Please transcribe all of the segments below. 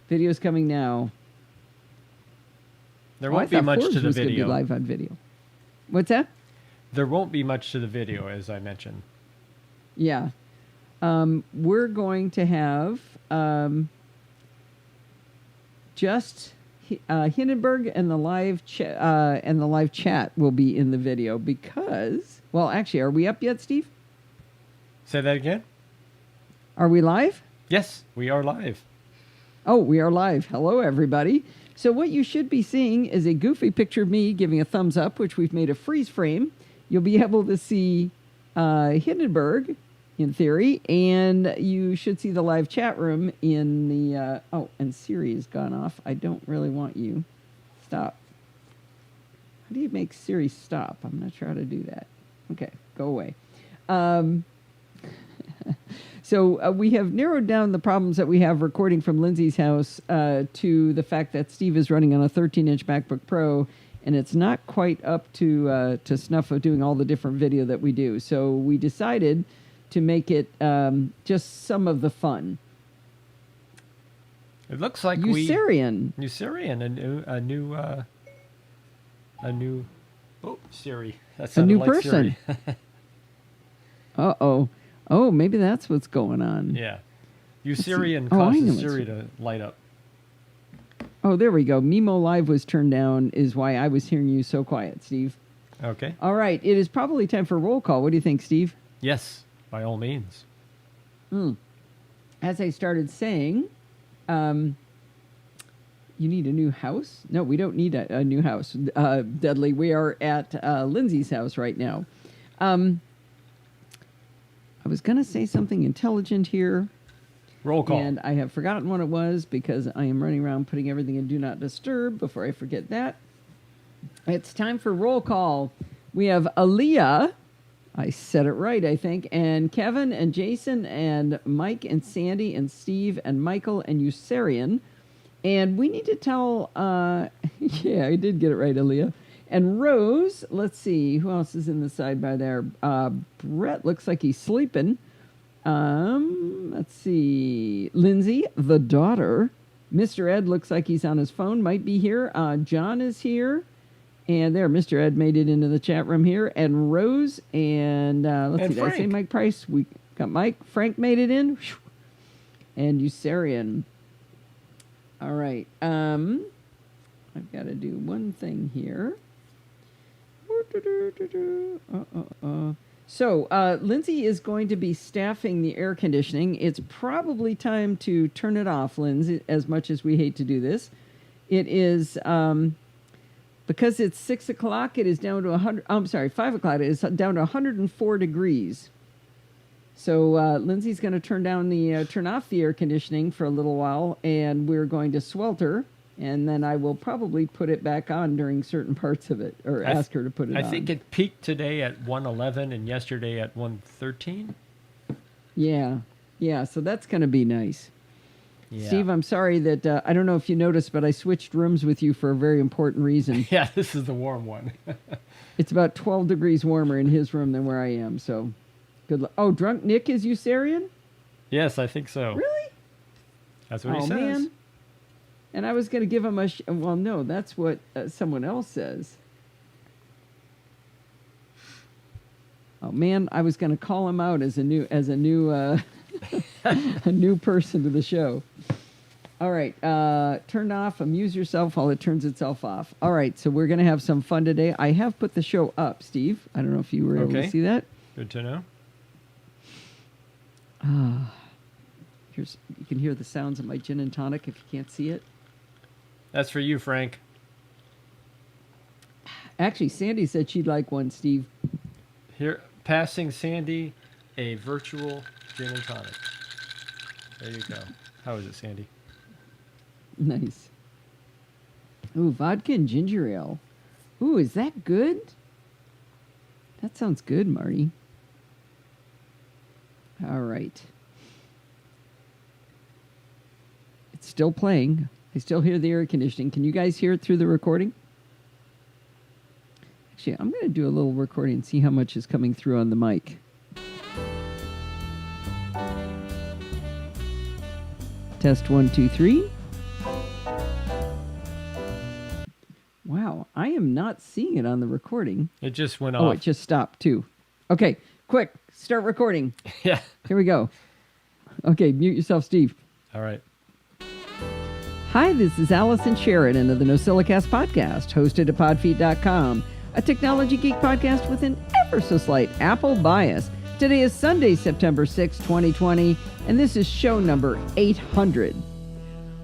Video's coming now. There won't be much to the was gonna video. Be live on video. What's that? There won't be much to the video, as I mentioned. Yeah. We're going to have just Hindenburg and the live chat will be in the video because, well, actually, are we up yet, Steve? Say that again? Are we live? Yes, we are live. Oh, we are live. Hello, everybody. So what you should be seeing is a goofy picture of me giving a thumbs up, which we've made a freeze frame. You'll be able to see Hindenburg, in theory, and you should see the live chat room in the... oh, and Siri has gone off. I don't really want you. Stop. How do you make Siri stop? I'm not sure how to do that. Okay, go away. So we have narrowed down the problems that we have recording from Lindsay's house to the fact that Steve is running on a 13-inch MacBook Pro, and it's not quite up to snuff of doing all the different video that we do. So we decided to make it just some of the fun. It looks like Usarian, a new. Oh, Siri. That's a new like person. Uh-oh. Oh, maybe that's what's going on. Yeah. Usarian causes Siri to light up. Oh, there we go. Mimo Live was turned down is why I was hearing you so quiet, Steve. Okay. All right. It is probably time for roll call. What do you think, Steve? Yes, by all means. As I started saying, you need a new house? No, we don't need a new house, Dudley. We are at Lindsay's house right now. I was going to say something intelligent here. Roll call. And I have forgotten what it was because I am running around putting everything in Do Not Disturb before I forget that. It's time for roll call. We have Aaliyah. I said it right, I think. And Kevin and Jason and Mike and Sandy and Steve and Michael and Usarian. And we need to tell... yeah, I did get it right, Aaliyah. And Rose, let's see, who else is in the sidebar there? Brett looks like he's sleeping. Let's see. Lindsay, the daughter. Mr. Ed looks like he's on his phone, might be here. John is here. And there, Mr. Ed made it into the chat room here. And Rose, and let's see, did I say Mike Price? We got Mike. Frank made it in. And Usarian. All right. I've got to do one thing here. So, Lindsay is going to be staffing the air conditioning. It's probably time to turn it off, Lindsay, as much as we hate to do this. It is, because it's 6 o'clock, it is down to 5 o'clock, it is down to 104 degrees. So, Lindsay's going to turn off the air conditioning for a little while, and we're going to swelter. And then I will probably put it back on during certain parts of it, or ask her to put it on. I think it peaked today at 111 and yesterday at 113. Yeah. So that's going to be nice. Yeah. Steve, I'm sorry that, I don't know if you noticed, but I switched rooms with you for a very important reason. Yeah, this is the warm one. It's about 12 degrees warmer in his room than where I am, so good luck. Oh, Drunk Nick is Usarian? Yes, I think so. Really? That's what he says. Man. And I was going to give him well, no, that's what someone else says. Oh man, I was going to call him out as a new a new person to the show. All right, turn off, amuse yourself while it turns itself off. All right, so we're going to have some fun today. I have put the show up, Steve. I don't know if you were able to see that. Good to know. You can hear the sounds of my gin and tonic if you can't see it. That's for you, Frank. Actually, Sandy said she'd like one, Steve. Here, passing Sandy a virtual gin and tonic. There you go. How is it, Sandy? Nice. Ooh, vodka and ginger ale. Ooh, is that good? That sounds good, Marty. All right. It's still playing. I still hear the air conditioning. Can you guys hear it through the recording? Actually, I'm going to do a little recording and see how much is coming through on the mic. Test 1, 2, 3. Wow, I am not seeing it on the recording. It just went Oh, off. it just stopped too. Okay, quick, start recording. Yeah. Here we go. Okay, mute yourself, Steve. All right. Hi, this is Allison Sheridan of the NosillaCast podcast, hosted at podfeet.com, a technology geek podcast with an ever so slight Apple bias. Today is Sunday, September 6, 2020, and this is show number 800.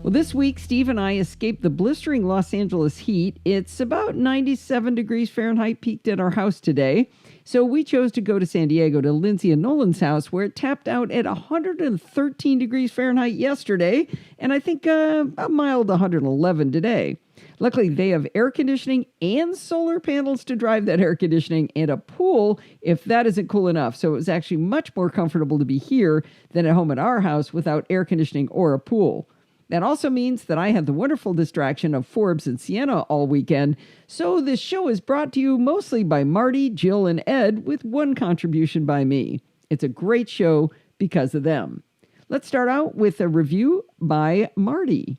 Well, this week, Steve and I escaped the blistering Los Angeles heat. It's about 97 degrees Fahrenheit peaked at our house today. So we chose to go to San Diego to Lindsay and Nolan's house, where it tapped out at 113 degrees Fahrenheit yesterday, and I think a mild 111 today. Luckily, they have air conditioning and solar panels to drive that air conditioning and a pool if that isn't cool enough. So it was actually much more comfortable to be here than at home at our house without air conditioning or a pool. That also means that I had the wonderful distraction of Forbes and Sienna all weekend, so this show is brought to you mostly by Marty, Jill, and Ed, with one contribution by me. It's a great show because of them. Let's start out with a review by Marty.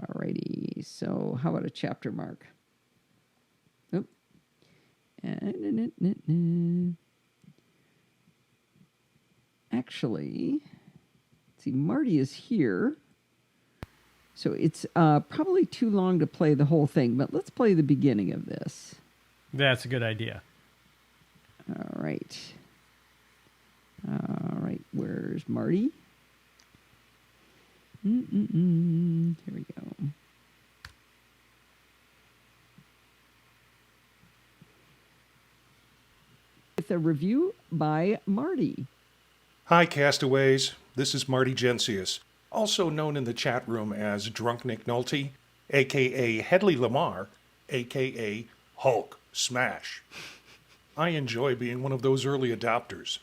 Alrighty, so how about a chapter mark? Oop. Actually... See, Marty is here, so it's probably too long to play the whole thing, but let's play the beginning of this. That's a good idea. All right. All right, where's Marty? Here we go. With a review by Marty. Hi, castaways. This is Marty Gensius, also known in the chat room as Drunk Nick Nolte, a.k.a. Hedley Lamar, a.k.a. Hulk Smash. I enjoy being one of those early adopters.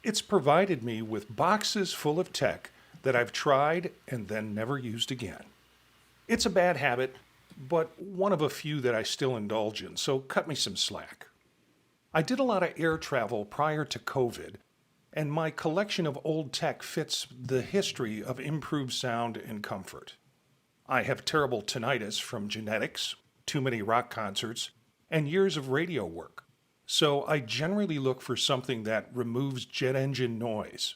It's provided me with boxes full of tech that I've tried and then never used again. It's a bad habit, but one of a few that I still indulge in, so cut me some slack. I did a lot of air travel prior to COVID, and my collection of old tech fits the history of improved sound and comfort. I have terrible tinnitus from genetics, too many rock concerts, and years of radio work, so I generally look for something that removes jet engine noise.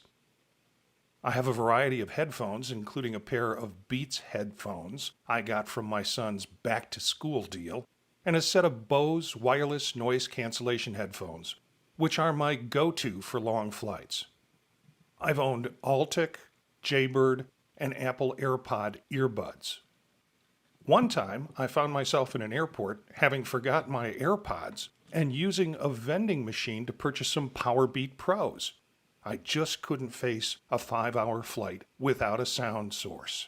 I have a variety of headphones, including a pair of Beats headphones I got from my son's back-to-school deal, and a set of Bose wireless noise cancellation headphones, which are my go-to for long flights. I've owned Altic, Jaybird, and Apple AirPod earbuds. One time, I found myself in an airport having forgot my AirPods and using a vending machine to purchase some Powerbeat Pros. I just couldn't face a 5-hour flight without a sound source.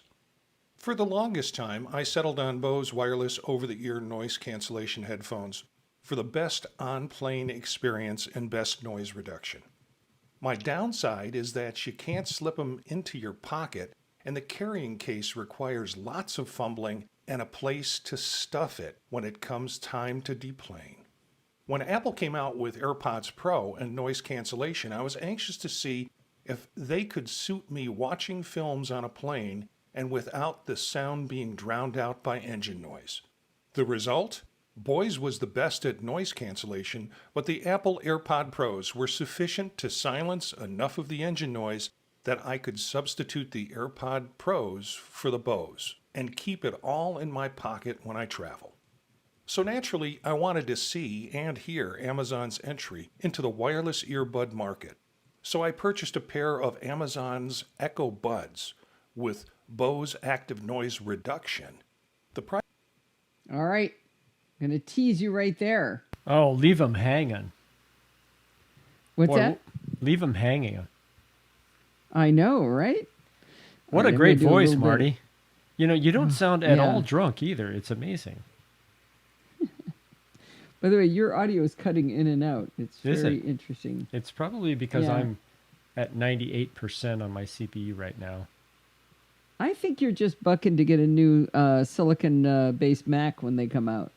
For the longest time, I settled on Bose wireless over-the-ear noise cancellation headphones for the best on-plane experience and best noise reduction. My downside is that you can't slip them into your pocket, and the carrying case requires lots of fumbling and a place to stuff it when it comes time to deplane. When Apple came out with AirPods Pro and noise cancellation, I was anxious to see if they could suit me watching films on a plane and without the sound being drowned out by engine noise. The result? Bose was the best at noise cancellation, but the Apple AirPod Pros were sufficient to silence enough of the engine noise that I could substitute the AirPod Pros for the Bose and keep it all in my pocket when I travel. So naturally, I wanted to see and hear Amazon's entry into the wireless earbud market. So I purchased a pair of Amazon's Echo Buds with Bose Active Noise Reduction. The price. All right. I'm going to tease you right there. Oh, leave them hanging. What's Boy, that? Leave them hanging. I know, right? What All a right, great I'm gonna do a voice, little bit. Marty. You know, you don't sound at Yeah. all drunk either. It's amazing. By the way, your audio is cutting in and out. It's Is very it? interesting. It's probably because Yeah. I'm at 98% on my CPU right now. I think you're just bucking to get a new silicon-based Mac when they come out.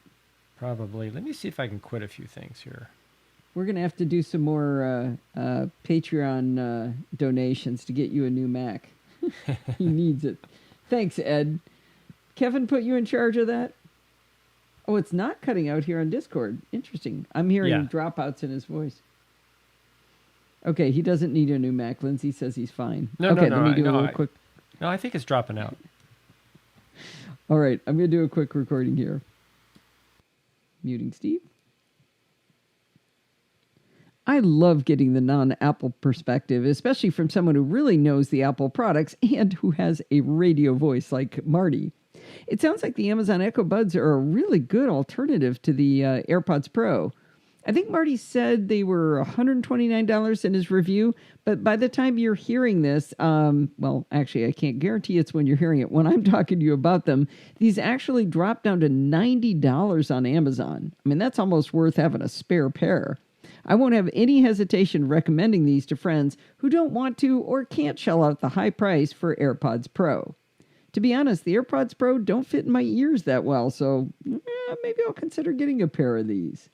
Probably. Let me see if I can quit a few things here. We're going to have to do some more Patreon donations to get you a new Mac. He needs it. Thanks, Ed. Kevin put you in charge of that? Oh, it's not cutting out here on Discord. Interesting. I'm hearing Yeah. dropouts in his voice. Okay, he doesn't need a new Mac. Lindsay says he's fine. No, okay, no, no. let me do a no, real quick. No, I think it's dropping out. All right, I'm going to do a quick recording here. Muting Steve. I love getting the non-Apple perspective, especially from someone who really knows the Apple products and who has a radio voice like Marty. It sounds like the Amazon Echo Buds are a really good alternative to the AirPods Pro. I think Marty said they were $129 in his review, but by the time you're hearing this, well, actually, I can't guarantee it's when you're hearing it. When I'm talking to you about them, these actually dropped down to $90 on Amazon. I mean, that's almost worth having a spare pair. I won't have any hesitation recommending these to friends who don't want to or can't shell out the high price for AirPods Pro. To be honest, the AirPods Pro don't fit in my ears that well, so maybe I'll consider getting a pair of these.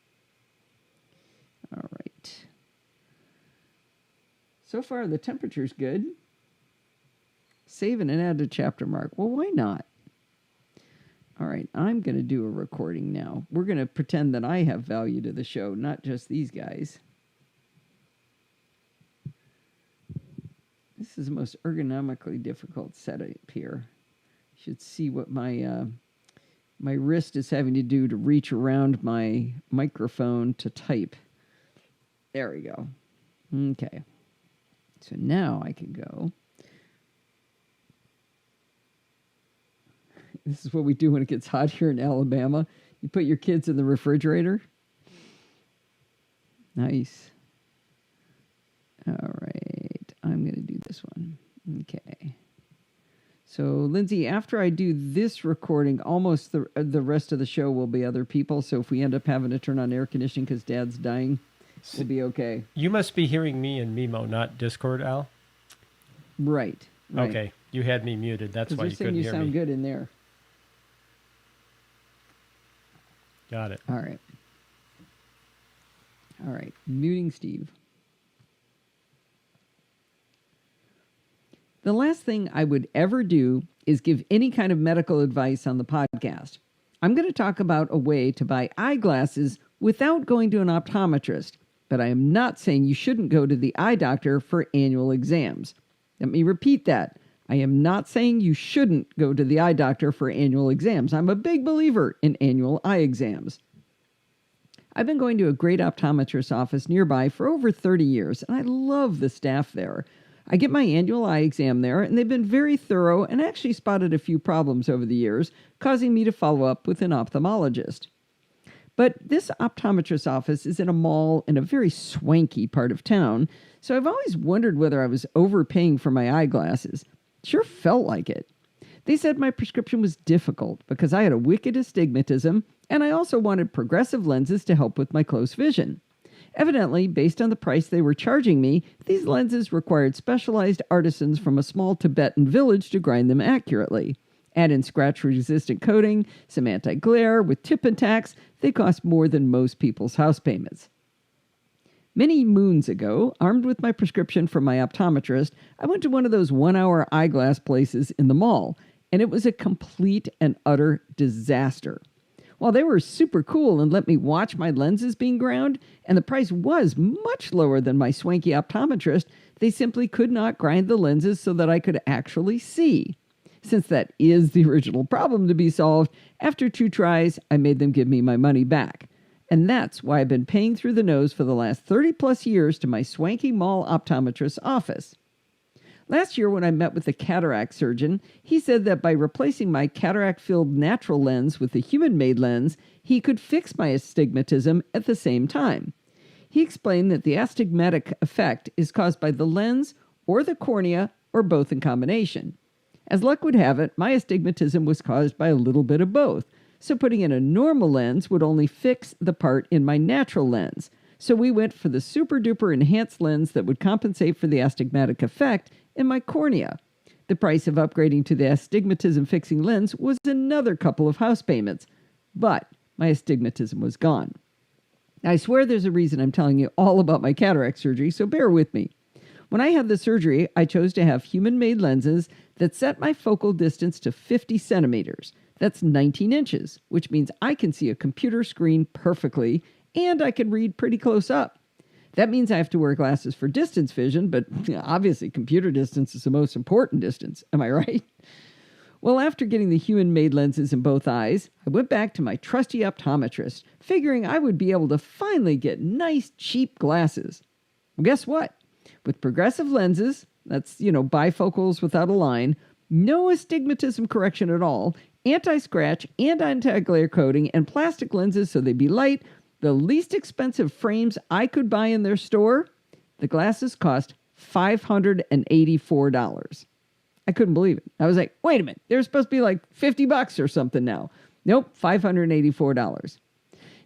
All right. So far, the temperature's good. Save and add a chapter mark. Well, why not? All right, I'm going to do a recording now. We're going to pretend that I have value to the show, not just these guys. This is the most ergonomically difficult setup here. You should see what my my wrist is having to do to reach around my microphone to type. There we go. Okay. So now I can go. This is what we do when it gets hot here in Alabama. You put your kids in the refrigerator. Nice. All right. I'm going to do this one. Okay. So, Lindsay, after I do this recording, almost the rest of the show will be other people. So if we end up having to turn on air conditioning because Dad's dying, we'll be okay. You must be hearing me in Mimo, not Discord, Al? Right. Okay. You had me muted. That's why you couldn't hear me. You sound good in there. Got it. All right. All right. Muting Steve. The last thing I would ever do is give any kind of medical advice on the podcast. I'm going to talk about a way to buy eyeglasses without going to an optometrist, but I am not saying you shouldn't go to the eye doctor for annual exams. Let me repeat that. I am not saying you shouldn't go to the eye doctor for annual exams. I'm a big believer in annual eye exams. I've been going to a great optometrist office nearby for over 30 years, and I love the staff there. I get my annual eye exam there, and they've been very thorough and actually spotted a few problems over the years, causing me to follow up with an ophthalmologist. But this optometrist office is in a mall in a very swanky part of town, so I've always wondered whether I was overpaying for my eyeglasses. Sure felt like it. They said my prescription was difficult because I had a wicked astigmatism, and I also wanted progressive lenses to help with my close vision. Evidently, based on the price they were charging me, these lenses required specialized artisans from a small Tibetan village to grind them accurately. Add in scratch-resistant coating, some anti-glare, with tip and tacks, they cost more than most people's house payments. Many moons ago, armed with my prescription from my optometrist, I went to one of those one-hour eyeglass places in the mall, and it was a complete and utter disaster. While they were super cool and let me watch my lenses being ground, and the price was much lower than my swanky optometrist, they simply could not grind the lenses so that I could actually see. Since that is the original problem to be solved, after 2 tries, I made them give me my money back. And that's why I've been paying through the nose for the last 30 plus years to my swanky mall optometrist's office. Last year when I met with the cataract surgeon, he said that by replacing my cataract-filled natural lens with a human-made lens, he could fix my astigmatism at the same time. He explained that the astigmatic effect is caused by the lens or the cornea or both in combination. As luck would have it, my astigmatism was caused by a little bit of both, so putting in a normal lens would only fix the part in my natural lens. So we went for the super-duper enhanced lens that would compensate for the astigmatic effect in my cornea. The price of upgrading to the astigmatism-fixing lens was another couple of house payments, but my astigmatism was gone. I swear there's a reason I'm telling you all about my cataract surgery, so bear with me. When I had the surgery, I chose to have human-made lenses that set my focal distance to 50 centimeters. That's 19 inches, which means I can see a computer screen perfectly, and I can read pretty close up. That means I have to wear glasses for distance vision, but obviously computer distance is the most important distance. Am I right? Well, after getting the human-made lenses in both eyes, I went back to my trusty optometrist, figuring I would be able to finally get nice, cheap glasses. Well, guess what? With progressive lenses, that's, bifocals without a line, no astigmatism correction at all, anti-scratch and anti-glare coating, and plastic lenses so they'd be light, the least expensive frames I could buy in their store, the glasses cost $584. I couldn't believe it. I was like, wait a minute, they're supposed to be like $50 or something now. Nope, $584.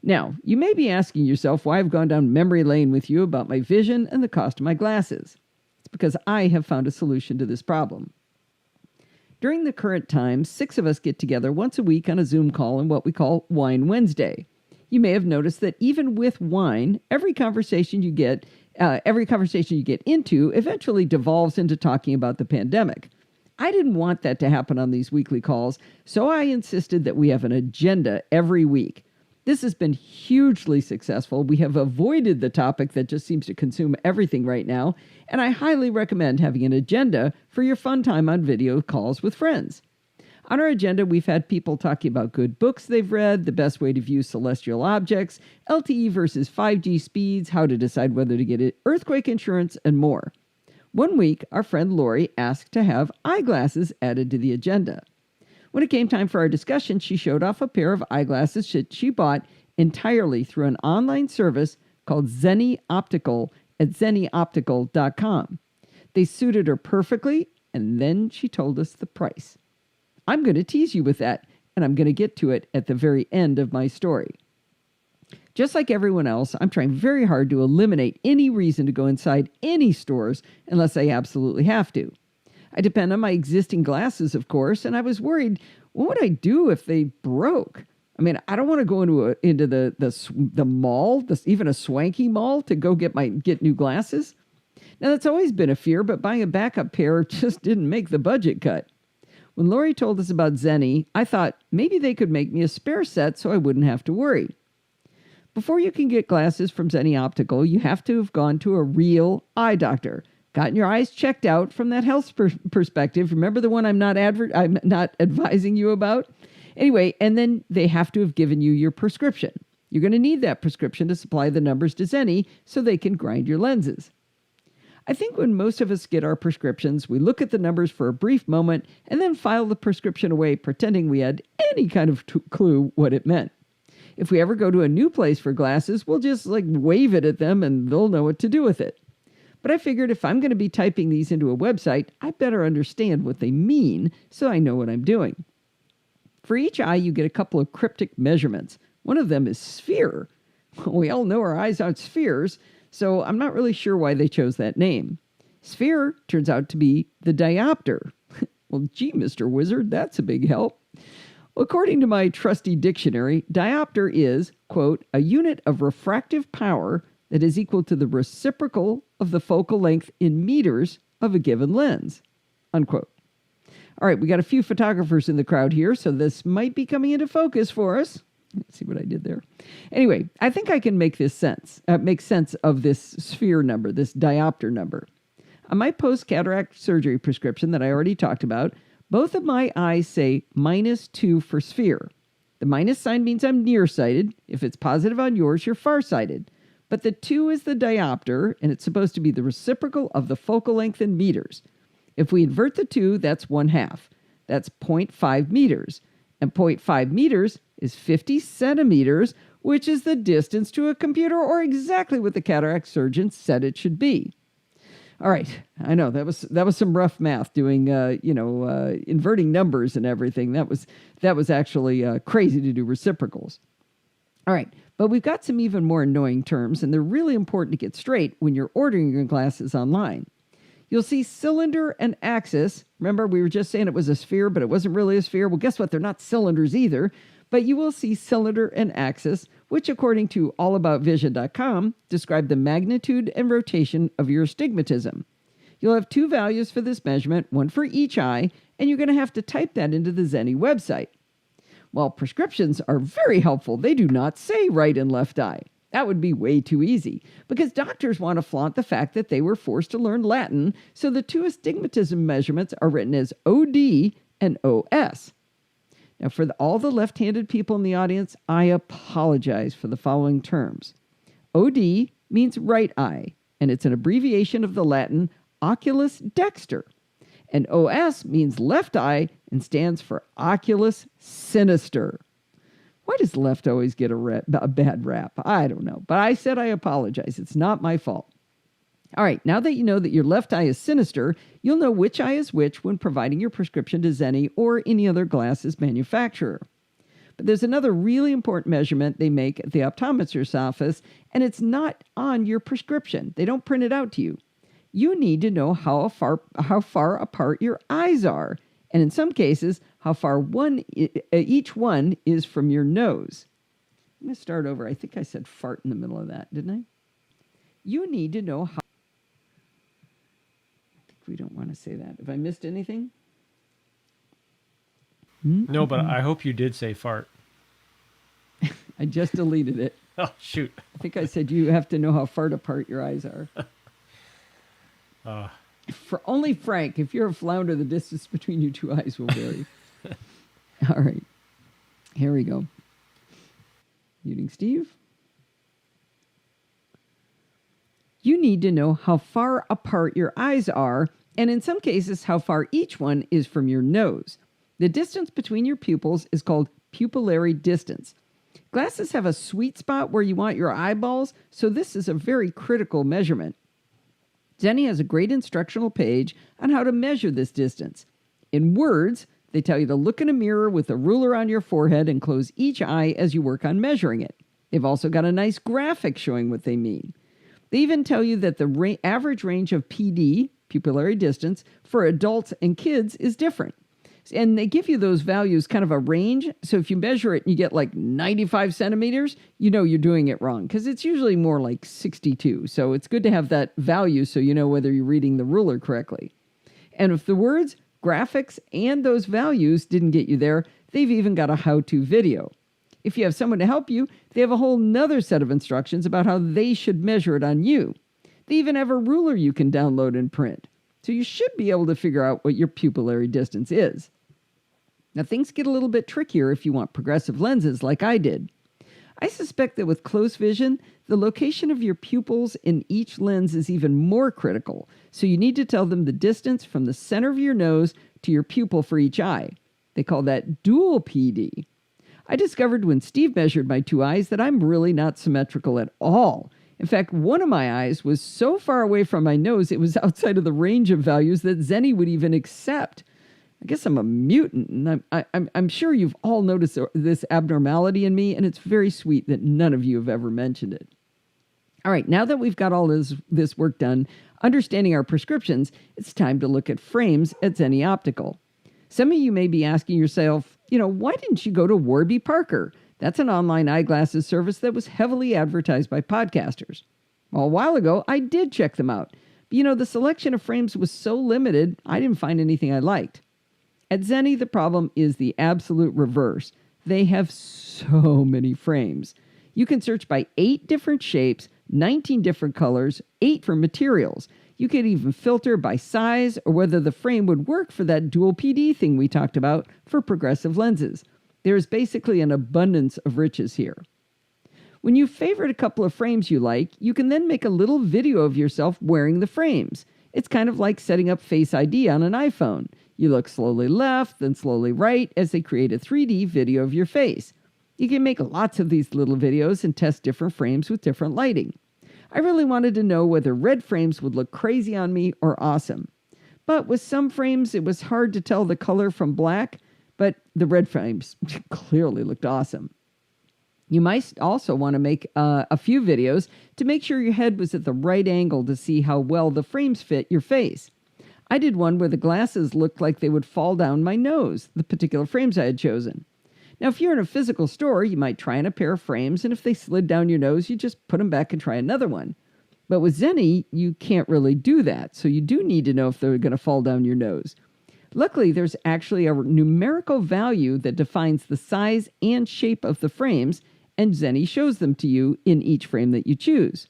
Now, you may be asking yourself why I've gone down memory lane with you about my vision and the cost of my glasses. It's because I have found a solution to this problem. During the current time, 6 of us get together once a week on a Zoom call on what we call Wine Wednesday. You may have noticed that even with wine, every conversation you get into eventually devolves into talking about the pandemic. I didn't want that to happen on these weekly calls, so I insisted that we have an agenda every week. This has been hugely successful. We have avoided the topic that just seems to consume everything right now, and I highly recommend having an agenda for your fun time on video calls with friends. On our agenda, we've had people talking about good books they've read, the best way to view celestial objects, LTE versus 5G speeds, how to decide whether to get earthquake insurance, and more. One week, our friend Lori asked to have eyeglasses added to the agenda. When it came time for our discussion, she showed off a pair of eyeglasses that she bought entirely through an online service called Zenni Optical at zennioptical.com. They suited her perfectly, and then she told us the price. I'm going to tease you with that, and I'm going to get to it at the very end of my story. Just like everyone else, I'm trying very hard to eliminate any reason to go inside any stores unless I absolutely have to. I depend on my existing glasses, of course, and I was worried, what would I do if they broke? I mean, I don't want to go into the mall, even a swanky mall, to go get new glasses. Now, that's always been a fear, but buying a backup pair just didn't make the budget cut. When Lori told us about Zenni, I thought maybe they could make me a spare set so I wouldn't have to worry. Before you can get glasses from Zenni Optical, you have to have gone to a real eye doctor, gotten your eyes checked out from that health perspective. Remember the one I'm not advising you about? Anyway, and then they have to have given you your prescription. You're going to need that prescription to supply the numbers to Zenni so they can grind your lenses. I think when most of us get our prescriptions, we look at the numbers for a brief moment and then file the prescription away, pretending we had any kind of clue what it meant. If we ever go to a new place for glasses, we'll just wave it at them and they'll know what to do with it. But I figured if I'm going to be typing these into a website, I better understand what they mean so I know what I'm doing. For each eye, you get a couple of cryptic measurements. One of them is sphere. We all know our eyes aren't spheres, so I'm not really sure why they chose that name. Sphere turns out to be the diopter. Well, gee, Mr. Wizard, that's a big help. Well, according to my trusty dictionary, diopter is, quote, a unit of refractive power that is equal to the reciprocal of the focal length in meters of a given lens, unquote. All right, we got a few photographers in the crowd here, so this might be coming into focus for us. Let's see what I did there. Anyway, I think I can make sense of this sphere number, this diopter number. On my post-cataract surgery prescription that I already talked about, both of my eyes say -2 for sphere. The minus sign means I'm nearsighted. If it's positive on yours, you're farsighted. But the 2 is the diopter, and it's supposed to be the reciprocal of the focal length in meters. If we invert the 2, that's 1/2. That's 0.5 meters. And 0.5 meters is 50 centimeters, which is the distance to a computer, or exactly what the cataract surgeon said it should be. All right, I know that was some rough math doing inverting numbers and everything. That was actually crazy to do reciprocals. All right, but we've got some even more annoying terms, and they're really important to get straight when you're ordering your glasses online. You'll see cylinder and axis. Remember, we were just saying it was a sphere, but it wasn't really a sphere. Well, guess what? They're not cylinders either. But you will see cylinder and axis, which according to allaboutvision.com, describe the magnitude and rotation of your astigmatism. You'll have 2 values for this measurement, one for each eye, and you're going to have to type that into the Zenni website. While prescriptions are very helpful, they do not say right and left eye. That would be way too easy, because doctors want to flaunt the fact that they were forced to learn Latin, so the two astigmatism measurements are written as OD and OS. Now, for all the left-handed people in the audience, I apologize for the following terms. OD means right eye, and it's an abbreviation of the Latin oculus dexter. And OS means left eye and stands for oculus sinister. Why does left always get a bad rap? I don't know. But I said I apologize. It's not my fault. All right, now that you know that your left eye is sinister, you'll know which eye is which when providing your prescription to Zenni or any other glasses manufacturer. But there's another really important measurement they make at the optometrist's office, and it's not on your prescription. They don't print it out to you. You need to know how far apart your eyes are, and in some cases, how far each one is from your nose. I'm going to start over. I think I said fart in the middle of that, didn't I? You need to know how... I think we don't want to say that. Have I missed anything? No, but I hope you did say fart. I just deleted it. Oh, shoot. I think I said you have to know how far apart your eyes are. For only Frank, if you're a flounder, the distance between your two eyes will vary. All right. Here we go. Muting Steve. You need to know how far apart your eyes are, and in some cases, how far each one is from your nose. The distance between your pupils is called pupillary distance. Glasses have a sweet spot where you want your eyeballs, so this is a very critical measurement. Zenni has a great instructional page on how to measure this distance. In words, they tell you to look in a mirror with a ruler on your forehead and close each eye as you work on measuring it. They've also got a nice graphic showing what they mean. They even tell you that the average range of PD, pupillary distance, for adults and kids is different. And they give you those values kind of a range. So if you measure it and you get like 95 centimeters, you know you're doing it wrong, because it's usually more like 62. So it's good to have that value so you know whether you're reading the ruler correctly. And if the words, graphics, and those values didn't get you there, they've even got a how-to video. If you have someone to help you, they have a whole nother set of instructions about how they should measure it on you. They even have a ruler you can download and print. So you should be able to figure out what your pupillary distance is. Now, things get a little bit trickier if you want progressive lenses like I did. I suspect that with close vision, the location of your pupils in each lens is even more critical, so you need to tell them the distance from the center of your nose to your pupil for each eye. They call that dual PD. I discovered when Steve measured my two eyes that I'm really not symmetrical at all. In fact, one of my eyes was so far away from my nose it was outside of the range of values that Zenni would even accept. I guess I'm a mutant, and I'm sure you've all noticed this abnormality in me, and it's very sweet that none of you have ever mentioned it. All right, now that we've got all this work done, understanding our prescriptions, it's time to look at frames at Zenni Optical. Some of you may be asking yourself, why didn't you go to Warby Parker? That's an online eyeglasses service that was heavily advertised by podcasters. Well, a while ago, I did check them out. But, the selection of frames was so limited, I didn't find anything I liked. At Zenni, the problem is the absolute reverse. They have so many frames. You can search by 8 different shapes, 19 different colors, 8 for materials. You could even filter by size or whether the frame would work for that dual PD thing we talked about for progressive lenses. There is basically an abundance of riches here. When you favorite a couple of frames you like, you can then make a little video of yourself wearing the frames. It's kind of like setting up Face ID on an iPhone. You look slowly left, then slowly right as they create a 3D video of your face. You can make lots of these little videos and test different frames with different lighting. I really wanted to know whether red frames would look crazy on me or awesome. But with some frames, it was hard to tell the color from black, but the red frames clearly looked awesome. You might also want to make a few videos to make sure your head was at the right angle to see how well the frames fit your face. I did one where the glasses looked like they would fall down my nose, the particular frames I had chosen. Now, if you're in a physical store, you might try on a pair of frames, and if they slid down your nose, you just put them back and try another one. But with Zenni, you can't really do that, so you do need to know if they're going to fall down your nose. Luckily, there's actually a numerical value that defines the size and shape of the frames, and Zenni shows them to you in each frame that you choose.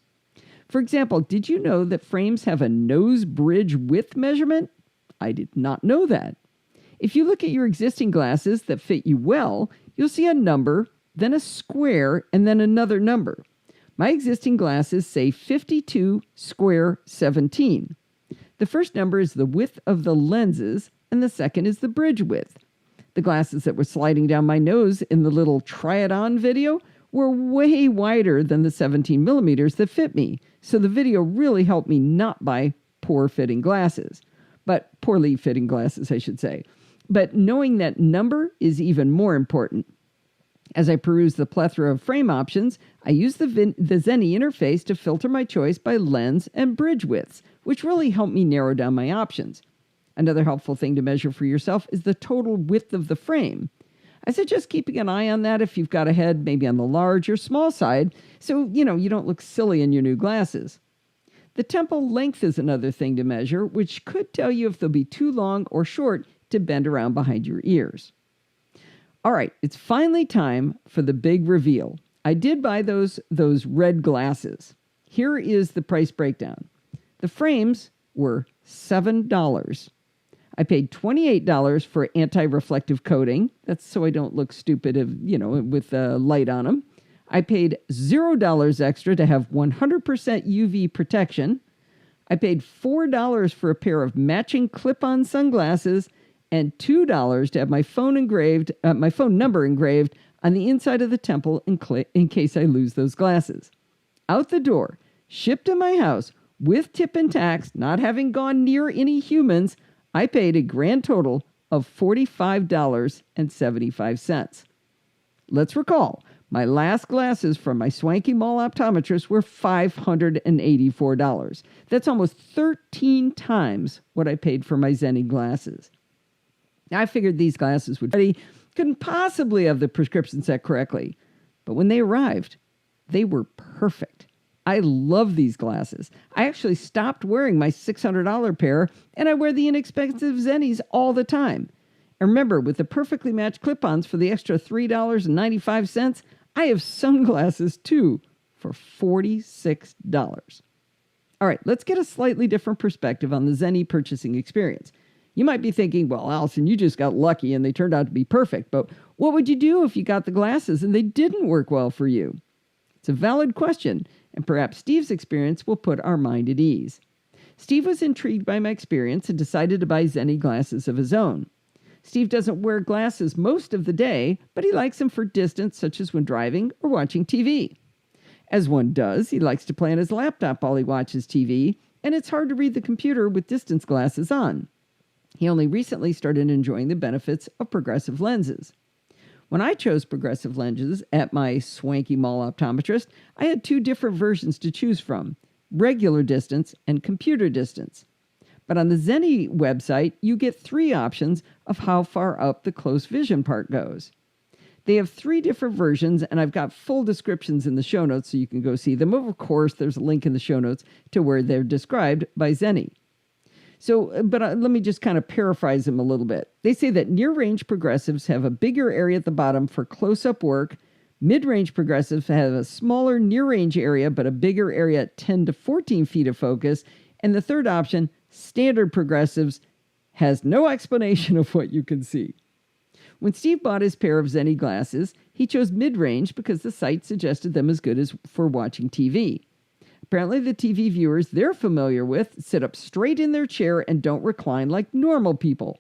For example, did you know that frames have a nose bridge width measurement? I did not know that. If you look at your existing glasses that fit you well, you'll see a number, then a square, and then another number. My existing glasses say 52 square 17. The first number is the width of the lenses, and the second is the bridge width. The glasses that were sliding down my nose in the little try it on video were way wider than the 17 millimeters that fit me, so the video really helped me not buy poorly fitting glasses, I should say. But knowing that number is even more important. As I peruse the plethora of frame options, I use the Zenni interface to filter my choice by lens and bridge widths, which really help me narrow down my options. Another helpful thing to measure for yourself is the total width of the frame. I suggest keeping an eye on that if you've got a head maybe on the large or small side, so you don't look silly in your new glasses. The temple length is another thing to measure, which could tell you if they'll be too long or short to bend around behind your ears. All right, it's finally time for the big reveal. I did buy those red glasses. Here is the price breakdown. The frames were $7. I paid $28 for anti-reflective coating. That's so I don't look stupid with light on them. I paid $0 extra to have 100% UV protection. I paid $4 for a pair of matching clip-on sunglasses and $2 to have my phone number engraved on the inside of the temple in case I lose those glasses. Out the door, shipped to my house with tip and tax, not having gone near any humans, I paid a grand total of $45.75. Let's recall, my last glasses from my swanky mall optometrist were $584. That's almost 13 times what I paid for my Zenni glasses. I figured these glasses couldn't possibly have the prescription set correctly. But when they arrived, they were perfect. I love these glasses. I actually stopped wearing my $600 pair, and I wear the inexpensive Zennis all the time. And remember, with the perfectly matched clip-ons for the extra $3.95, I have sunglasses too for $46. All right, let's get a slightly different perspective on the Zenni purchasing experience. You might be thinking, well, Allison, you just got lucky and they turned out to be perfect, but what would you do if you got the glasses and they didn't work well for you? It's a valid question, and perhaps Steve's experience will put our mind at ease. Steve was intrigued by my experience and decided to buy Zenni glasses of his own. Steve doesn't wear glasses most of the day, but he likes them for distance, such as when driving or watching TV. As one does, he likes to play on his laptop while he watches TV, and it's hard to read the computer with distance glasses on. He only recently started enjoying the benefits of progressive lenses. When I chose progressive lenses at my swanky mall optometrist, I had two different versions to choose from, regular distance and computer distance. But on the Zenni website, you get three options of how far up the close vision part goes. They have three different versions, and I've got full descriptions in the show notes so you can go see them. Of course, there's a link in the show notes to where they're described by Zenni. But let me just kind of paraphrase them a little bit. They say that near-range progressives have a bigger area at the bottom for close-up work. Mid-range progressives have a smaller near-range area, but a bigger area at 10 to 14 feet of focus. And the third option, standard progressives, has no explanation of what you can see. When Steve bought his pair of Zenni glasses, he chose mid-range because the site suggested them as good as for watching TV. Apparently, the TV viewers they're familiar with sit up straight in their chair and don't recline like normal people.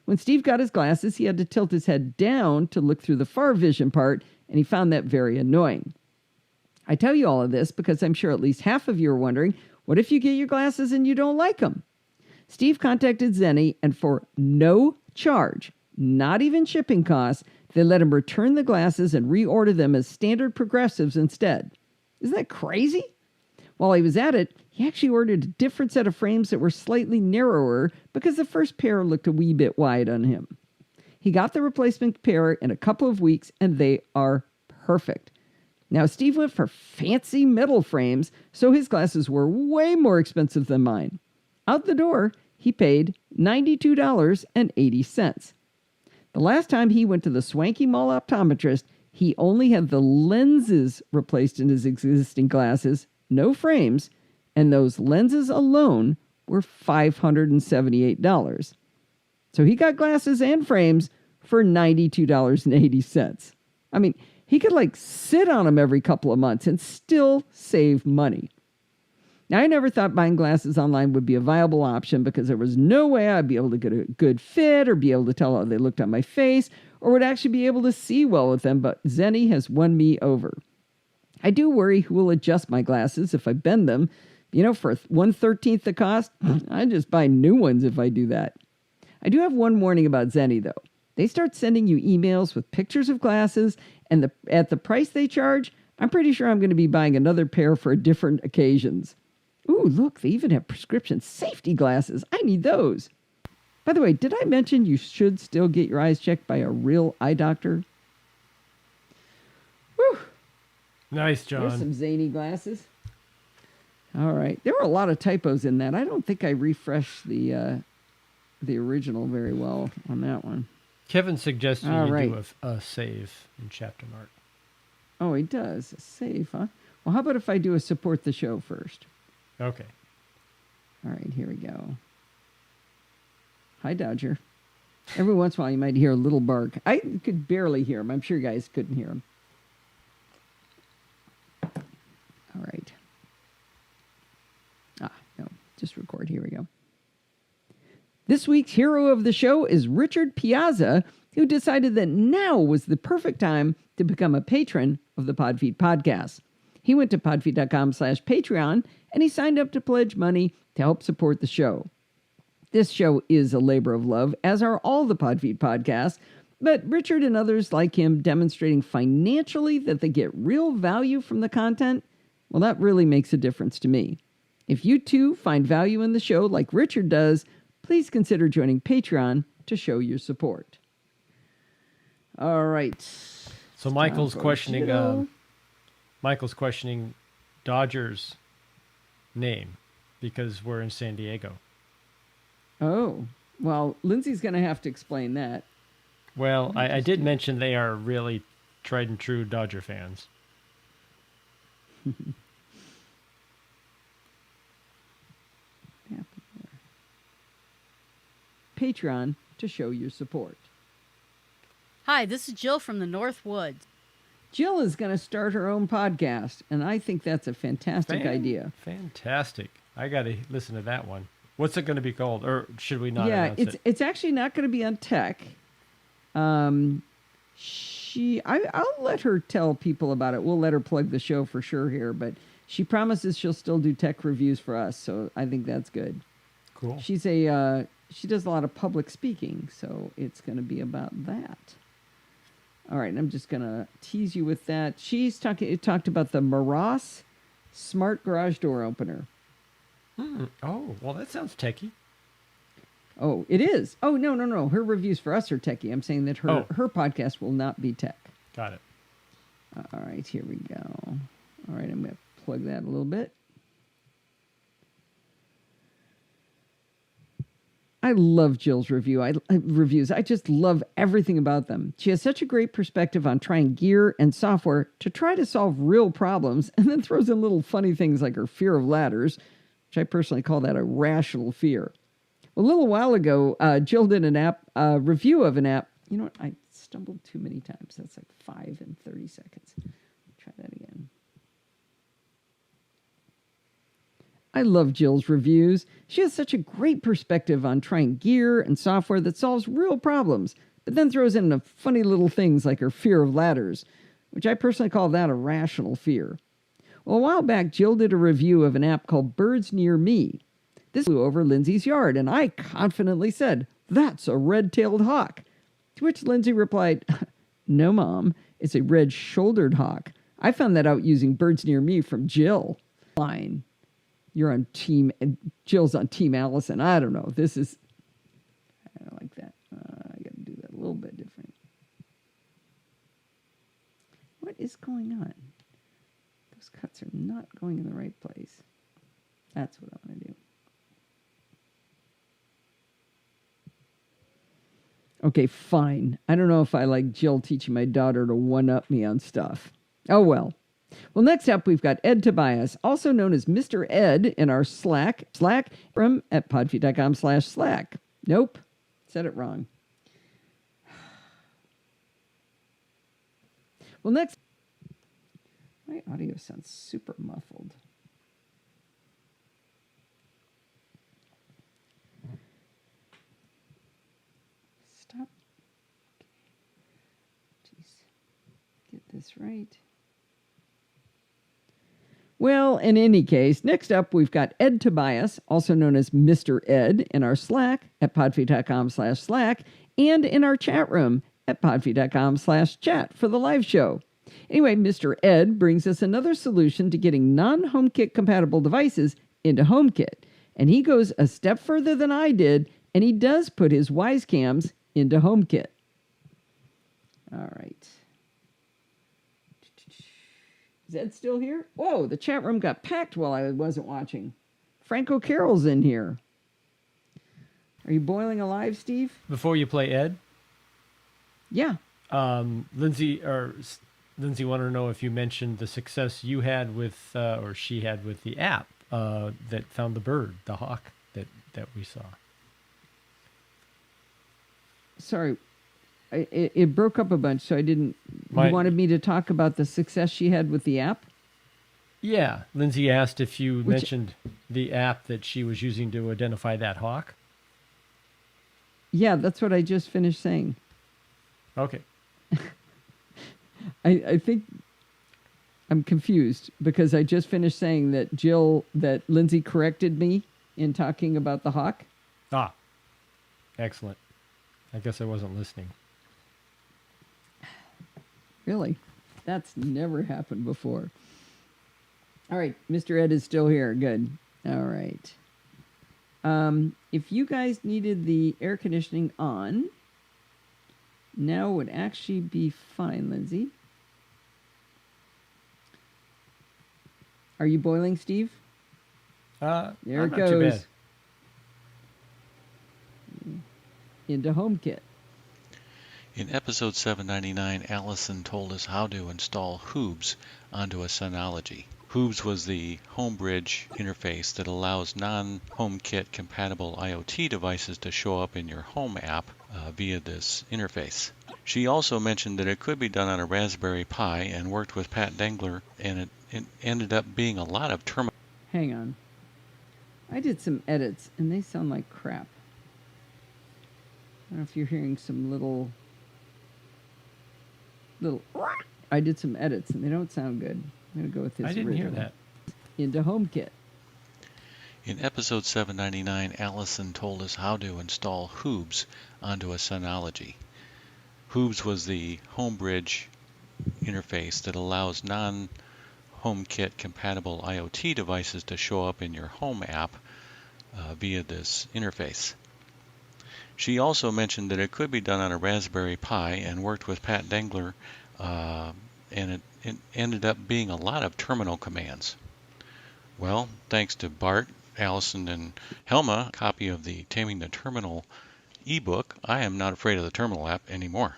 When Steve got his glasses, he had to tilt his head down to look through the far vision part, and he found that very annoying. I tell you all of this because I'm sure at least half of you are wondering, what if you get your glasses and you don't like them? Steve contacted Zenni, and for no charge, not even shipping costs, they let him return the glasses and reorder them as standard progressives instead. Isn't that crazy? While he was at it, he actually ordered a different set of frames that were slightly narrower because the first pair looked a wee bit wide on him. He got the replacement pair in a couple of weeks, and they are perfect. Now, Steve went for fancy metal frames, so his glasses were way more expensive than mine. Out the door, he paid $92.80. The last time he went to the swanky mall optometrist, he only had the lenses replaced in his existing glasses, no frames, and those lenses alone were $578. So he got glasses and frames for $92.80. I mean, he could like sit on them every couple of months and still save money. Now, I never thought buying glasses online would be a viable option because there was no way I'd be able to get a good fit or be able to tell how they looked on my face or would actually be able to see well with them, but Zenni has won me over. I do worry who will adjust my glasses if I bend them. For 1/13 the cost, I just buy new ones if I do that. I do have one warning about Zenni, though. They start sending you emails with pictures of glasses, and at the price they charge, I'm pretty sure I'm going to be buying another pair for different occasions. Ooh, look, they even have prescription safety glasses. I need those. By the way, did I mention you should still get your eyes checked by a real eye doctor? Whew. Nice, John. There's some zany glasses. All right. There were a lot of typos in that. I don't think I refreshed the original very well on that one. Kevin suggested All you right. do a save in chapter mark. Oh, he does. A save, huh? Well, how about if I do a support the show first? Okay. All right, here we go. Hi, Dodger. Every once in a while, you might hear a little bark. I could barely hear him. I'm sure you guys couldn't hear him. All right. No, just record. Here we go. This week's hero of the show is Richard Piazza, who decided that now was the perfect time to become a patron of the Podfeet podcast. He went to podfeet.com/Patreon and he signed up to pledge money to help support the show. This show is a labor of love, as are all the Podfeet podcasts, but Richard and others like him demonstrating financially that they get real value from the content, well, that really makes a difference to me. If you too find value in the show like Richard does, please consider joining Patreon to show your support. All right. So Michael's Time for questioning. Jill. Michael's questioning Dodger's name because we're in San Diego. Oh, well, Lindsay's going to have to explain that. Well, I did mention they are really tried and true Dodger fans. Patreon to show your support. Hi, this is Jill from the North Woods. Jill is going to start her own podcast, and I think that's a fantastic idea. Fantastic. I got to listen to that one. What's it going to be called? Or should we not Yeah, announce it? it's actually not going to be on tech. I'll let her tell people about it. We'll let her plug the show for sure here, but she promises she'll still do tech reviews for us, so I think that's good. Cool. She does a lot of public speaking, so it's going to be about that. All right, and I'm just going to tease you with that. She's talked about the Maras smart garage door opener. Oh, well, that sounds techie. Oh, it is. Oh, no. Her reviews for us are techie. I'm saying that her podcast will not be tech. Got it. All right, here we go. All right, I'm going to plug that a little bit. I love Jill's reviews. I just love everything about them. She has such a great perspective on trying gear and software to try to solve real problems, and then throws in little funny things like her fear of ladders, which I personally call that a rational fear. A little while ago, Jill did a review of an app. You know what? I stumbled too many times. That's like 5 and 30 seconds. Try that again. I love Jill's reviews. She has such a great perspective on trying gear and software that solves real problems, but then throws in the funny little things like her fear of ladders, which I personally call that a rational fear. Well, a while back, Jill did a review of an app called Birds Near Me. This flew over Lindsay's yard, and I confidently said, "That's a red-tailed hawk." To which Lindsay replied, "No, Mom, it's a red-shouldered hawk. I found that out using Birds Near Me from Jill." Fine. You're on team, and Jill's on team Allison. I don't know. I don't like that. I got to do that a little bit different. What is going on? Those cuts are not going in the right place. That's what I want to do. Okay, fine. I don't know if I like Jill teaching my daughter to one-up me on stuff. Oh, well. Well, next up, we've got Ed Tobias, also known as Mr. Ed in our Slack from at podfeed.com/Slack. Nope. Said it wrong. Well, next, my audio sounds super muffled. Stop. Jeez. Get this right. Well, in any case, next up, we've got Ed Tobias, also known as Mr. Ed, in our Slack at podfeed.com/Slack and in our chat room at podfeed.com/chat for the live show. Anyway, Mr. Ed brings us another solution to getting non-HomeKit compatible devices into HomeKit. And he goes a step further than I did, and he does put his Wise cams into HomeKit. All right. Is Ed still here? Whoa, the chat room got packed while I wasn't watching. Franco Carroll's in here. Are you boiling alive, Steve? Before you play Ed, Yeah. Lindsay wanted to know if you mentioned the success you had with, or she had with the app that found the bird, the hawk that we saw. Sorry. It broke up a bunch, so I didn't... You wanted me to talk about the success she had with the app? Yeah. Lindsay asked if you mentioned the app that she was using to identify that hawk. Yeah, that's what I just finished saying. Okay. I think I'm confused because I just finished saying that Lindsay corrected me in talking about the hawk. Ah, excellent. I guess I wasn't listening. Really? That's never happened before. All right, Mr. Ed is still here. Good. All right. If you guys needed the air conditioning on, now would actually be fine, Lindsay. Are you boiling, Steve? There it not goes. too bad. Into HomeKit. In episode 799, Allison told us how to install Hoobs onto a Synology. Hoobs was the Homebridge interface that allows non-HomeKit compatible IoT devices to show up in your Home app via this interface. She also mentioned that it could be done on a Raspberry Pi and worked with Pat Dengler, and it ended up being a lot of terminal. Hang on. I did some edits, and they sound like crap. I don't know if you're hearing some little... I did some edits, and they don't sound good. I'm going to go with this I didn't hear original. that. Into HomeKit. In episode 799, Allison told us how to install Hoobs onto a Synology. Hoobs was the Homebridge interface that allows non-HomeKit compatible IoT devices to show up in your Home app via this interface. She also mentioned that it could be done on a Raspberry Pi and worked with Pat Dengler, and it ended up being a lot of terminal commands. Well, thanks to Bart, Allison, and Helma, a copy of the Taming the Terminal ebook, I am not afraid of the terminal app anymore.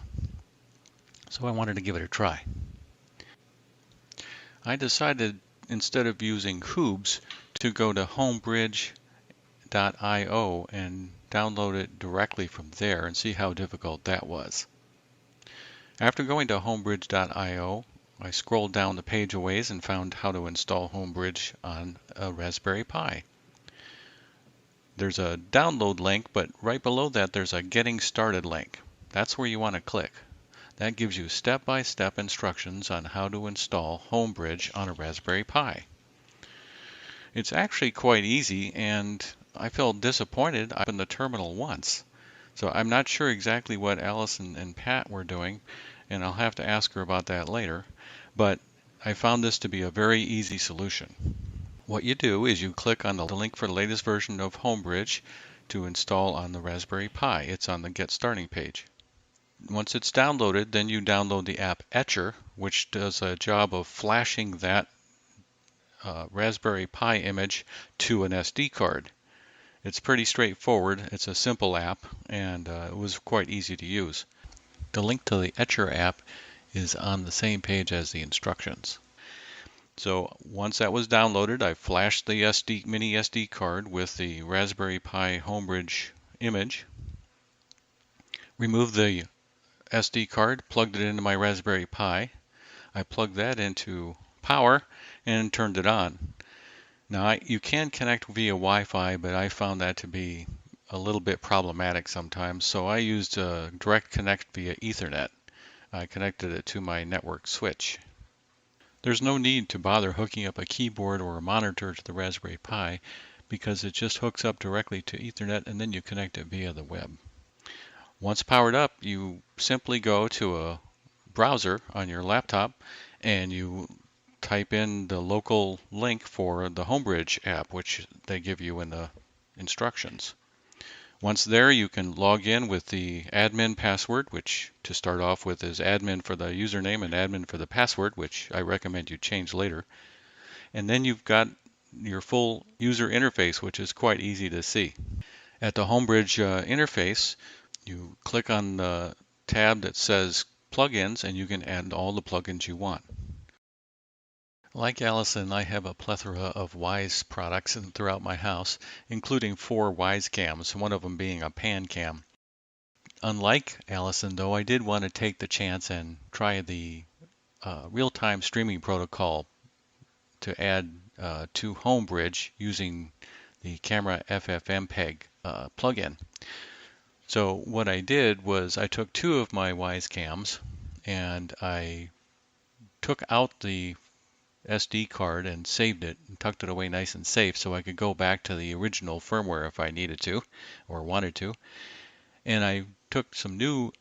So I wanted to give it a try. I decided, instead of using Hoobs, to go to homebridge.io and download it directly from there and see how difficult that was. After going to homebridge.io, I scrolled down the page a ways and found how to install Homebridge on a Raspberry Pi. There's a download link, but right below that there's a Getting Started link. That's where you want to click. That gives you step-by-step instructions on how to install Homebridge on a Raspberry Pi. It's actually quite easy, and I felt disappointed. I opened the terminal once. So I'm not sure exactly what Allison and Pat were doing, and I'll have to ask her about that later. But I found this to be a very easy solution. What you do is you click on the link for the latest version of Homebridge to install on the Raspberry Pi. It's on the Get Starting page. Once it's downloaded, then you download the app Etcher, which does a job of flashing that Raspberry Pi image to an SD card. It's pretty straightforward. It's a simple app, and it was quite easy to use. The link to the Etcher app is on the same page as the instructions. So once that was downloaded, I flashed the mini SD card with the Raspberry Pi Homebridge image, removed the SD card, plugged it into my Raspberry Pi. I plugged that into power and turned it on. Now, you can connect via Wi-Fi, but I found that to be a little bit problematic sometimes, so I used a direct connect via Ethernet. I connected it to my network switch. There's no need to bother hooking up a keyboard or a monitor to the Raspberry Pi because it just hooks up directly to Ethernet and then you connect it via the web. Once powered up, you simply go to a browser on your laptop and you type in the local link for the Homebridge app, which they give you in the instructions. Once there, you can log in with the admin password, which to start off with is admin for the username and admin for the password, which I recommend you change later. And then you've got your full user interface, which is quite easy to see. At the Homebridge interface, you click on the tab that says plugins, and you can add all the plugins you want. Like Allison, I have a plethora of Wyze products throughout my house, including 4 Wyze cams, one of them being a pan cam. Unlike Allison, though, I did want to take the chance and try the real-time streaming protocol to add to Homebridge using the Camera FFmpeg plugin. So what I did was I took 2 of my Wyze cams and I took out the SD card and saved it and tucked it away nice and safe so I could go back to the original firmware if I needed to or wanted to. And I took some new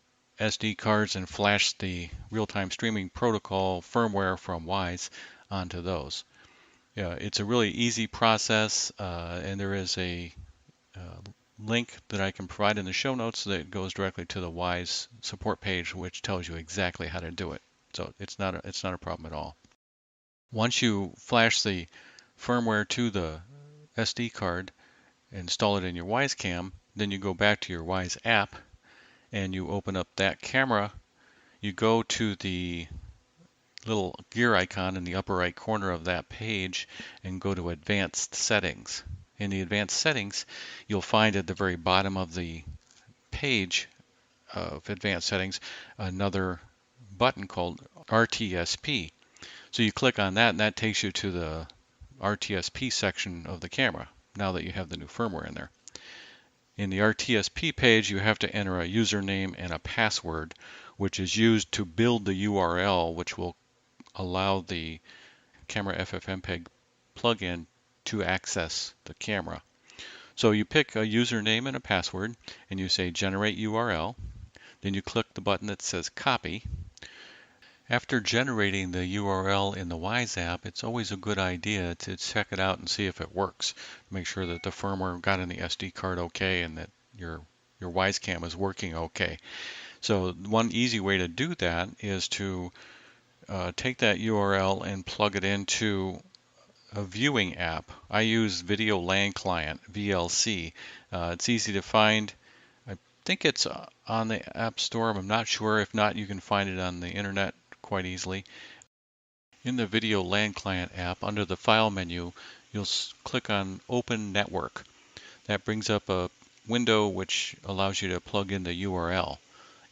SD cards and flashed the real-time streaming protocol firmware from Wyze onto those. Yeah, it's a really easy process, and there is a link that I can provide in the show notes that goes directly to the Wyze support page, which tells you exactly how to do it. So it's not a problem at all. Once you flash the firmware to the SD card, install it in your Wyze cam, then you go back to your Wyze app and you open up that camera. You go to the little gear icon in the upper right corner of that page and go to Advanced Settings. In the Advanced Settings, you'll find at the very bottom of the page of Advanced Settings another button called RTSP. So you click on that and that takes you to the RTSP section of the camera now that you have the new firmware in there. In the RTSP page, you have to enter a username and a password, which is used to build the URL, which will allow the Camera FFmpeg plugin to access the camera. So you pick a username and a password, and you say Generate URL. Then you click the button that says Copy. After generating the URL in the Wyze app, it's always a good idea to check it out and see if it works. Make sure that the firmware got in the SD card okay and that your Wyze cam is working okay. So one easy way to do that is to take that URL and plug it into a viewing app. I use Video LAN Client, VLC. It's easy to find. I think it's on the App Store. I'm not sure. If not, you can find it on the internet quite easily. In the Video LAN Client app, under the File menu, you'll click on Open Network. That brings up a window which allows you to plug in the URL.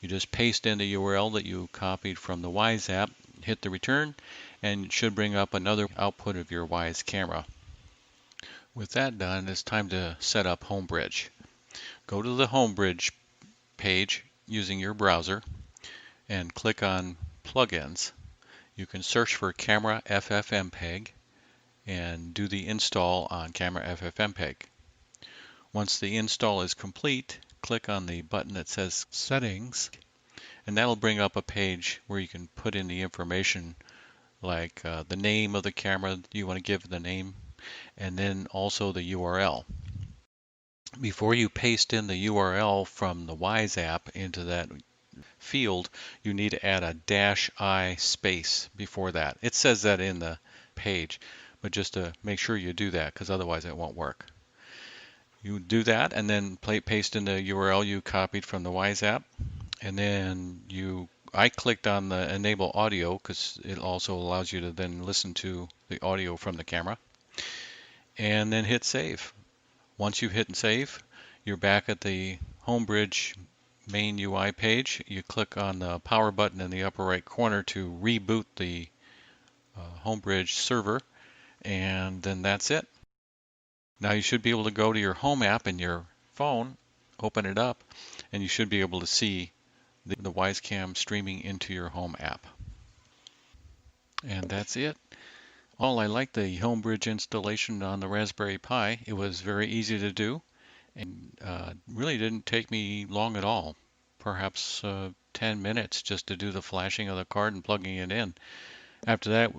You just paste in the URL that you copied from the Wyze app, hit the return, and it should bring up another output of your Wyze camera. With that done, it's time to set up Homebridge. Go to the Homebridge page using your browser and click on Plugins. You can search for Camera FFmpeg and do the install on Camera FFmpeg. Once the install is complete, click on the button that says Settings, and that'll bring up a page where you can put in the information like the name of the camera you want to give the name, and then also the URL. Before you paste in the URL from the Wyze app into that field, you need to add a -i space before that. It says that in the page, but just to make sure you do that because otherwise it won't work. You do that and then paste in the URL you copied from the Wise app. And then I clicked on the enable audio because it also allows you to then listen to the audio from the camera. And then hit save. Once you hit save, you're back at the Homebridge main UI page. You click on the power button in the upper right corner to reboot the Homebridge server, and then that's it. Now you should be able to go to your home app in your phone, open it up, and you should be able to see the WiseCam streaming into your home app. And that's it. Well, I like the Homebridge installation on the Raspberry Pi. It was very easy to do and really didn't take me long at all. Perhaps 10 minutes just to do the flashing of the card and plugging it in. After that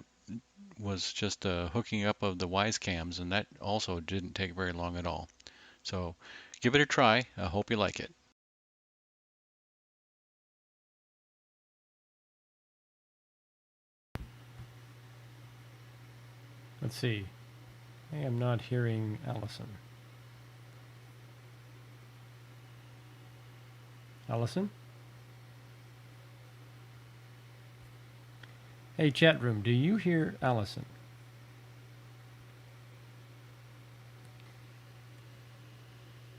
was just hooking up of the WiseCams, and that also didn't take very long at all. So give it a try. I hope you like it. Let's see. I am not hearing Allison. Allison? Hey, chat room, do you hear Allison?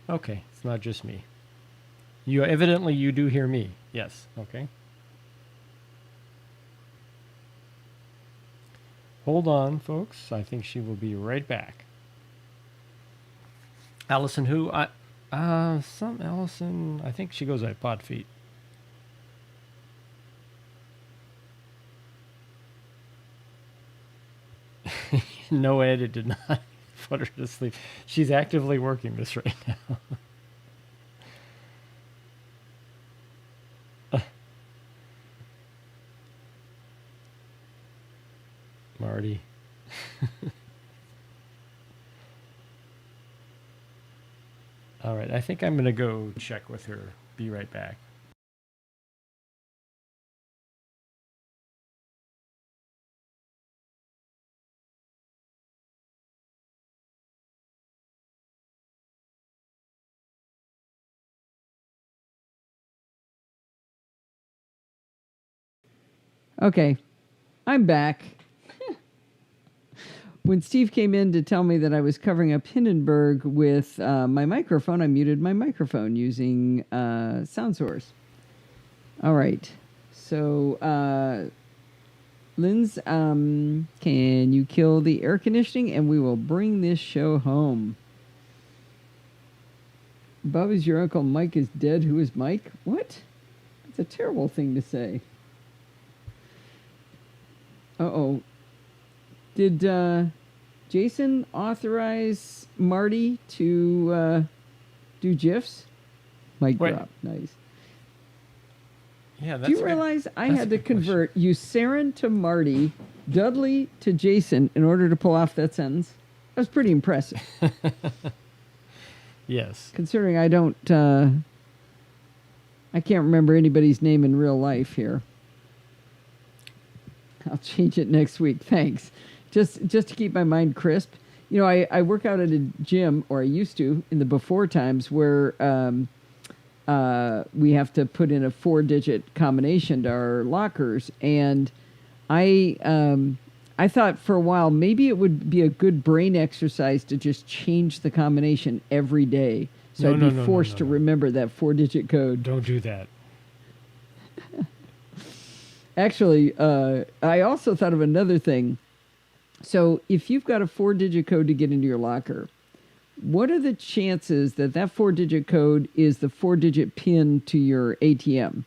Okay, it's not just me. Evidently you do hear me. Yes, okay. Hold on, folks. I think she will be right back. Allison who? Some Allison, I think she goes by Pod Feet. No, Ed, it did not put her to sleep. She's actively working this right now. Marty. All right, I think I'm going to go check with her. Be right back. Okay, I'm back. When Steve came in to tell me that I was covering up Hindenburg with my microphone, I muted my microphone using Sound Source. All right. So, Linz, can you kill the air conditioning and we will bring this show home? Bubba's your Uncle Mike is dead. Who is Mike? What? That's a terrible thing to say. Uh-oh. Did Jason authorize Marty to do GIFs? Mic drop. Nice. Yeah, that's Do you realize I had to convert Eucerin to Marty, Dudley to Jason in order to pull off that sentence? That was pretty impressive. Yes. Considering I don't, I can't remember anybody's name in real life here. I'll change it next week. Thanks. Just to keep my mind crisp. You know, I work out at a gym, or I used to, in the before times, where we have to put in a 4-digit combination to our lockers. And I thought for a while maybe it would be a good brain exercise to just change the combination every day. So I'd be forced to remember that 4-digit code. Don't do that. Actually, I also thought of another thing. So if you've got a 4-digit code to get into your locker, what are the chances that that 4-digit code is the 4-digit PIN to your ATM,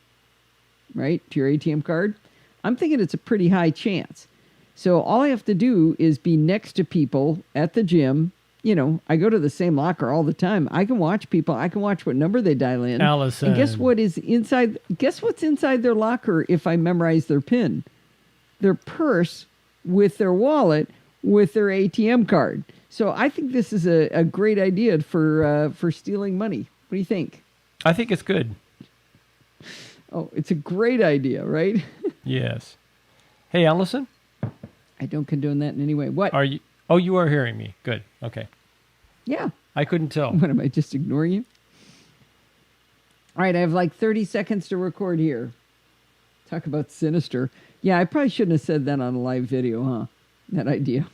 right? To your ATM card? I'm thinking it's a pretty high chance. So all I have to do is be next to people at the gym. You know, I go to the same locker all the time. I can watch people. I can watch what number they dial in. Allison. And guess what is inside? Guess what's inside their locker if I memorize their PIN? Their purse with their wallet with their ATM card. So I think this is a great idea for stealing money. What do you think? I think it's good. Oh, it's a great idea, right? Yes. Hey, Allison? I don't condone that in any way. What? Are you? Oh, you are hearing me. Good. Okay. Yeah. I couldn't tell. What, am I just ignoring you? All right, I have like 30 seconds to record here. Talk about sinister. Yeah, I probably shouldn't have said that on a live video, huh? That idea.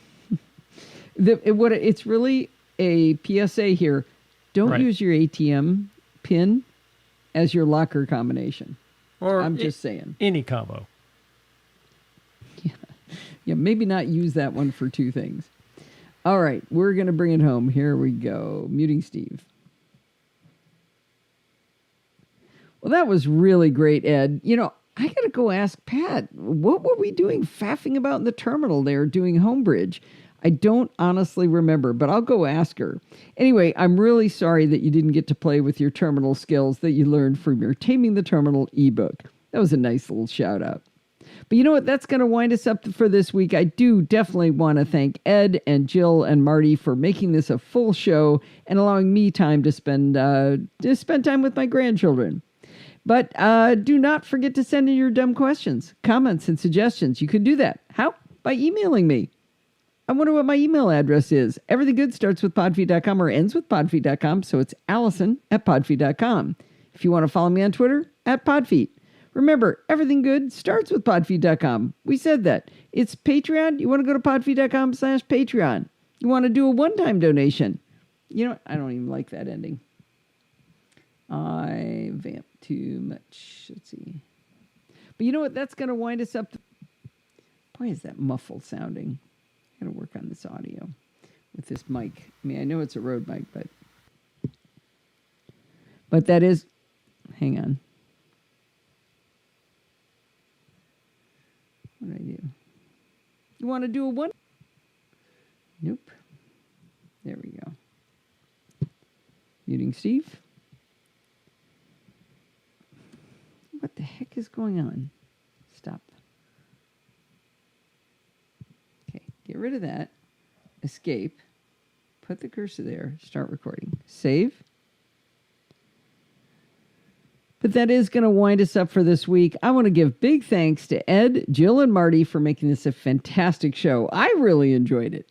It's really a PSA here. Don't use your ATM pin as your locker combination. Or I'm just saying. Any combo. Yeah, maybe not use that one for two things. All right, we're going to bring it home. Here we go. Muting Steve. Well, that was really great, Ed. You know, I got to go ask Pat, what were we doing faffing about in the terminal there doing Homebridge? I don't honestly remember, but I'll go ask her. Anyway, I'm really sorry that you didn't get to play with your terminal skills that you learned from your Taming the Terminal ebook. That was a nice little shout out. But you know what? That's going to wind us up for this week. I do definitely want to thank Ed and Jill and Marty for making this a full show and allowing me time to spend time with my grandchildren. But do not forget to send in your dumb questions, comments, and suggestions. You can do that. How? By emailing me. I wonder what my email address is. Everything good starts with podfeed.com or ends with podfeed.com, so it's Allison@podfeed.com. If you want to follow me on Twitter, @podfeed. Remember, everything good starts with podfeed.com. We said that. It's Patreon. You want to go to podfeed.com/Patreon. You want to do a one-time donation. You know what? I don't even like that ending. I vamp too much. Let's see. But you know what? That's going to wind us up. Boy, is that muffled sounding. I got to work on this audio with this mic. I mean, I know it's a Rode mic, but that is. Hang on. What did I do? You want to do a one? Nope. There we go. Muting Steve. What the heck is going on? Stop. Okay, get rid of that. Escape. Put the cursor there. Start recording. Save. But that is going to wind us up for this week. I want to give big thanks to Ed, Jill, and Marty for making this a fantastic show. I really enjoyed it.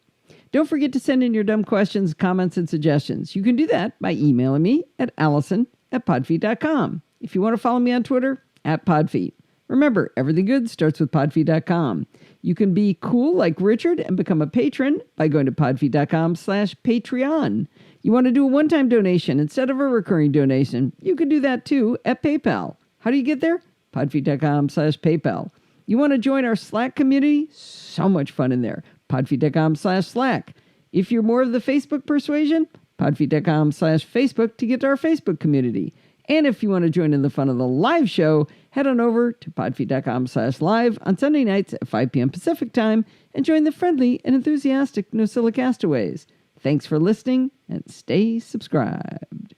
Don't forget to send in your dumb questions, comments, and suggestions. You can do that by emailing me at allison@podfeed.com. If you want to follow me on Twitter, @podfeed. Remember, everything good starts with podfeed.com. You can be cool like Richard and become a patron by going to podfeed.com/Patreon. You want to do a one-time donation instead of a recurring donation? You can do that too at PayPal. How do you get there? podfeed.com/PayPal. You want to join our Slack community? So much fun in there. podfeed.com/Slack. If you're more of the Facebook persuasion, podfeed.com/Facebook to get to our Facebook community. And if you want to join in the fun of the live show, head on over to podfeed.com/live on Sunday nights at 5 p.m. Pacific time and join the friendly and enthusiastic NosillaCastaways. Thanks for listening and stay subscribed.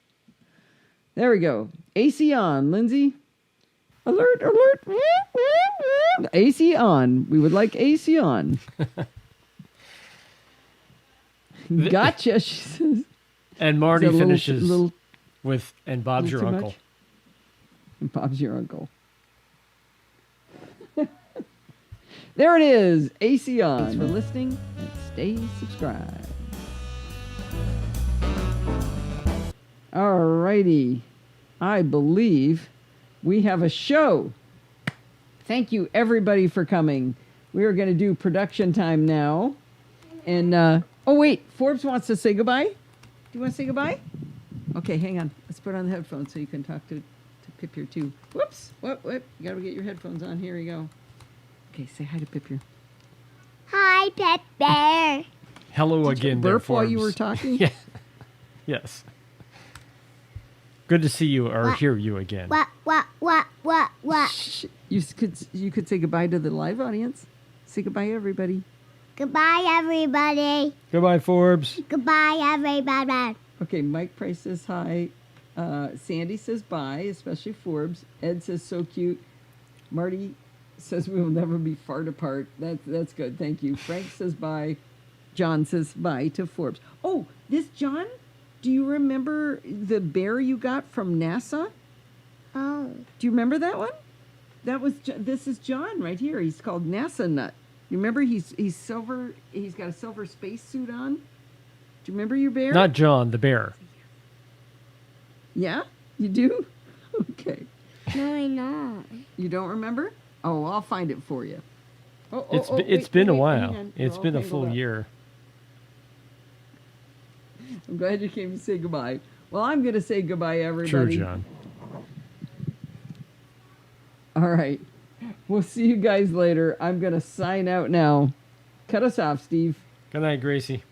There we go. AC on, Lindsay. Alert, alert. AC on. We would like AC on. Gotcha, she says. And Marty finishes little with, and Bob's your uncle. much? And Bob's your uncle. There it is. AC on. Thanks for listening and stay subscribed. Alrighty. I believe we have a show. Thank you, everybody, for coming. We are going to do production time now. And, oh, wait. Forbes wants to say goodbye. Do you want to say goodbye? Okay, hang on. Let's put on the headphones so you can talk to Pip here, too. Whoops. What? You got to get your headphones on. Here we go. Okay, say hi to Pip here. Hi, Pet Bear. Hello Did again, you there, burp while you Forbes. were talking? Yeah. Yes. Good to see you or hear you again. What? Shh. You could say goodbye to the live audience. Say goodbye, everybody. Goodbye, everybody. Goodbye, Forbes. Goodbye, everybody. Okay, Mike Price says hi. Sandy says bye, especially Forbes. Ed says so cute. Marty says we will never be far apart. That's good. Thank you. Frank says bye. John says bye to Forbes. Oh, this John? Do you remember the bear you got from NASA? Oh. Do you remember that one? This is John right here. He's called NASA Nut. You remember he's silver. He's got a silver space suit on. Do you remember your bear? Not John, the bear. Yeah? You do? Okay. No, I know. You don't remember? Oh, I'll find it for you. It's been a hang while. on. It's We're all been a tangled full up. year. I'm glad you came to say goodbye. Well, I'm going to say goodbye, everybody. True, John. All right. We'll see you guys later. I'm going to sign out now. Cut us off, Steve. Good night, Gracie.